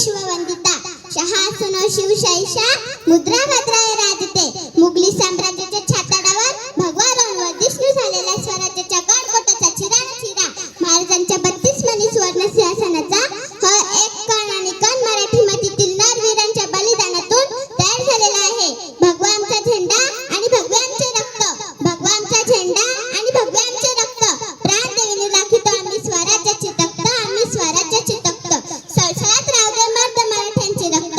विश्ववंदिता शहासनो शिवशाहीशा मुद्रा भद्राय राजते मुघली साम्राज्याच्या छाताडावर भगवानवर विष्णू झालेल्या स्वराज्याच्या गडकोटाचा चिरा महाराजांच्या 32 मणी सुवर्ण सिंहासनाचा हा एक कण आणि कण मराठी मातीतील नरवीरांच्या बलिदानातून तयार झालेला आहे. भगवा आमचा झेंडा आणि भगवे आमचे रक्त, भगवा आमचा झेंडा आणि भगवे आमचे रक्त, प्राण देवीने राखीतो आम्ही स्वराज्याची तख्त, आम्ही स्वराज्याची तख्त. सळसळत राहू दे मर्द मराठ्यांचे रक्त,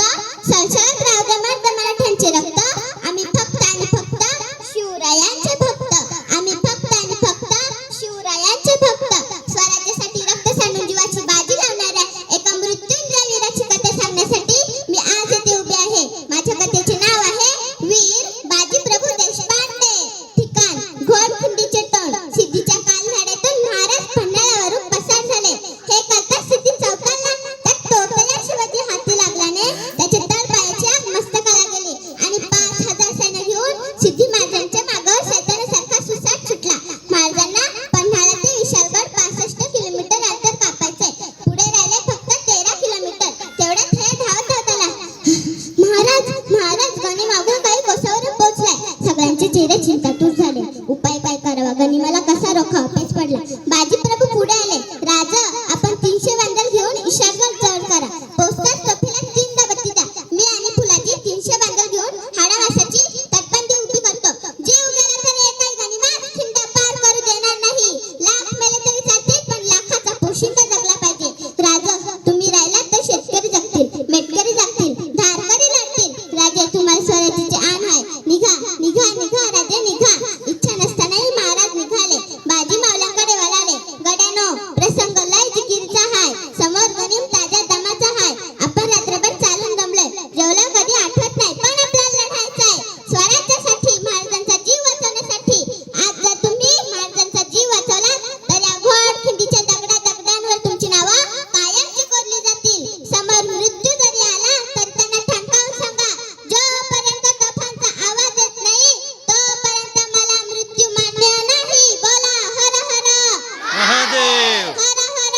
सळसळत राहू दे मर्द मराठ्यांचे रक्त, आम्ही फक्त आणि फक्त शिवरायांचे भक्त, आम्ही फक्त आणि फक्त शिवरायांचे भक्त. स्वराज्यासाठी रक्त सांडून जीवाची बाजी लावणाऱ्या एका मृत्युंजय वीराची कथा सांगण्यासाठी मी आज येथे उभे आहे. माझ्या कथेचे नाव आहे वीर बाजीप्रभू देशपांडे. ठिकाण घोडखिंडीचे तोंड. सिद्धीच्या कालव्यातून महाराज पन्हाळ्यावरून पसार झाले. हे करता सिद्धी चौकाला त्या तोरतल्या शिवाजी हाती लागल्याने त्याचे तळपायाची आग मस्तकाला गेली आणि 5000 सैन्य घेऊन सिद्धी महाराजांच्या मागावर सैतानासारखा सुसाट सुटला. महाराजांना पन्हाळा ते विशाळगड 65 किलोमीटर अंतर कापायचे. पुढे राहिले फक्त 13 किलोमीटर. तेवढ्यात हे धावत आला. महाराज गणी मागून काही कोसावर पोहोचलाय. सगळ्यांचे चेहरे चिंतातूर झाले. उपाय काय करावा, गनिमाला कसा रोखावा पेच पडला. बाजीप्रभू पुढे आले. राजा, आपण 300 वांदल घेऊन विशाळगड जवळ करा. पोचताच तोफीला 3 दबत्ती द्या. मी आणि फुलाजी 300 वांदल घेऊन हाडामासाची तटबंदी उभी करतो. जीव गेला तरी एकाही गनिमा खिंड पार करू देणार नाही. लाख मेले तरी चालते, पण लाखाचा पोशिंदा जगला पाहिजे. राजा, तुम्ही राहिलात तर शेतकरी जगतील, मेटकरी जगतील, धारकरी लढतील. राजे, तुम्हाला स्वराज्याची आण आहे. निघा निघा निघा राजे निघा. इच्छा नसतानाही महाराज निघाले. बाजी मावल्यांकडे वळाले. गड्यानो, प्रसंग लय जिकिरीचा हाय. समोर गनिम ताज्या दमाचा हाय. आपण रात्रभर चालून दमलोय. जेवलं कधी आठवत नाही, पण आपल्याला लढायचं आहे स्वराज्यासाठी, महाराजांचा जीव वाचवण्यासाठी. आज जर तुम्ही महाराजांचा जीव वाचवला तर या घोडखिंडीच्या दगडांवर तुमची नावं कायमची कोरली जातील. समोर मृत्यू जरी आला तर त्यांना ठणकावून सांगा, जोपर्यंत तोफांचा आवाज येत नाही तोपर्यंत मला मृत्यू मान्य नाही. बोला हर हर महादेव हर हर.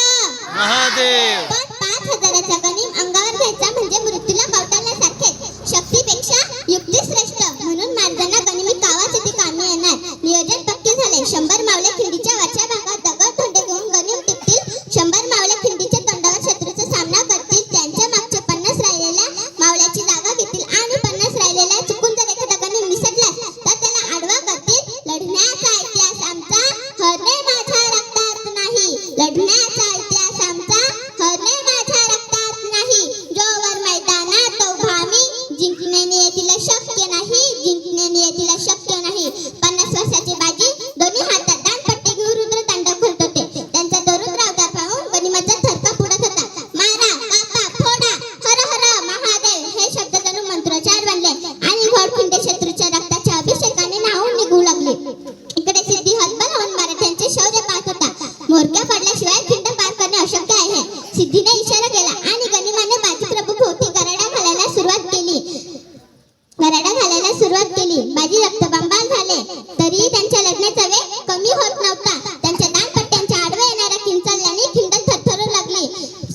महादेव. पण 5000चा गनिम अंगावर घ्यायचा म्हणजे मृत्यूला कवटाळण्यासारखे. शक्तीपेक्षा युक्ती श्रेष्ठ, म्हणून महाराजांना गनिमी कावाच येथे कामी येणार. नियोजन पक्के झाले. 100 मावळे खिंडीच्या वरच्या भागात दगड धोंडे घेऊन गनिम टिकतील. 100 मावळे खिंडीच्या तोंडावर शत्रूचा सामना करतील. त्यांच्या मागचे 50 राहिलेल्या मावळ्याची जागा घेतील आणि 50 राहिलेल्या चुकून जर एखादा गनिम निसटलास तर त्याला आडवा करतील. लढण्याचा इतिहास आमचा, हरणे माझ्या रक्तात नाही. लढण्याचा इतिहास आमचा, हरणे माझ्या रक्तात नाही. जोवर मैदानात उभा आम्ही, जिंकणे नियतीला शक्य नाही, जिंकणे नियतीला शक्य नाही. 50 वर्षाचे बाजी दोन्ही हातात दांडपट्टे घेऊन रुद्रतांडव करत होते. त्यांचा दरुद रावता पाहून गनिमाचा थरका फुटत होता. मारा, कापा, फोडा, हर हर महादेव हे शब्द जणू मंत्रोच्चार बनले आणि घोडखिंड शत्रूच्या रक्ताच्या अभिषेकाने न्हाऊन निघू लागले. इकडे सिद्धी हतबल होऊन मराठ्यांचे शौर्य पाहत होता. मोरक्या पडल्याशिवाय खिंड पार करणे अशक्य आहे. सिद्धीने इशारा केला आणि गनिमाने बाजीप्रभू भोवती गराडा घालायला सुरुवात केली. बाजी रक्तबंबाळ झाले तरी त्यांच्या लढण्याचा वेग कमी होत नव्हता. त्यांच्या दांडपट्ट्यांच्या आडवे येणाऱ्या किंचाळल्याने खिंड थरथरू लागली.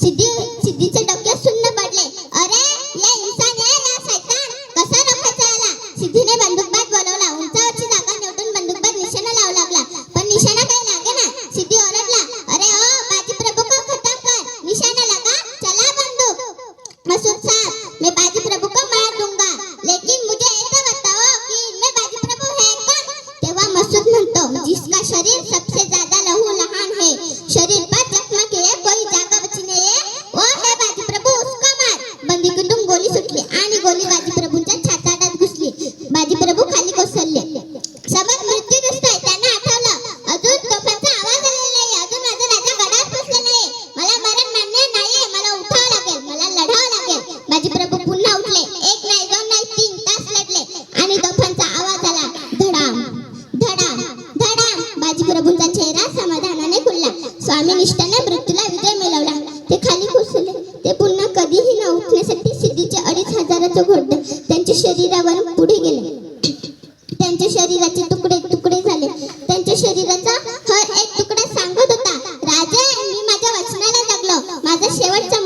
सिद्धीचे डोके सुन्न पडले. अरे या इंसान, या सैतान, कसा रोखायचा याला? सिद्धीने बंदूकबाज बोलवला. उंचावरची जागा निवडून बंदूकबाज निशाणा लावू लागला, पण निशाणा काही लागेना. सिद्धी ओरडला, अरे ओ बाजीप्रभू को खत्म कर, निशाना लगा, चला बंदूक. मसूद साहब, मैं बाजीप्रभू को मार दूंगा, लेकिन मुझे ऐसा बताओ कि इनमें बाजीप्रभु है कौन? तेव्हा मसूद म्हणतो, जिसका शरीर सबसे ज्यादा लहू लहान है, शरीर पर जख्म के कोई जागा बची नहीं है, वो है बाजीप्रभू, उसको मार. बंदुकीतून गोली सुटली आणि गोली बाजीप्रभूंच्या छाताडात घुसली. बाजीप्रभू खाली कोसळले. समोर मृत्यू दिसतोय. त्यांना आठवलं, अजून तोफांचा आवाज आलेला नाही, अजून माझा राजा गडावर पोचला नाही. मला मरण मान्य नाहीये, मला उठावं लागेल, मला लढावं लागेल. बाजीप्रभू पुन्हा उठले. 1 नाही 2 नाही 3 तास लढले आणि तोफांचा आवाज आला. धडाम धडाम धडाम. बाजीप्रभूंचा चेहरा समाधानाने खुलला. स्वामीनिष्ठाने मृत्यूला विजय मिळवला. ते खाली कोसळले. ते पुन्हा कधीही न उठण्यासाठी सिद्धीचे 2500 घोडे त्यांच्या शरीरावर पुढे गेले. त्यांच्या शरीराचे तुकडे तुकडे झाले. त्यांच्या शरीराचा हर एक तुकडा सांगत होता, राजे, मी माझ्या वचनाला जगलो. माझा शेवटचा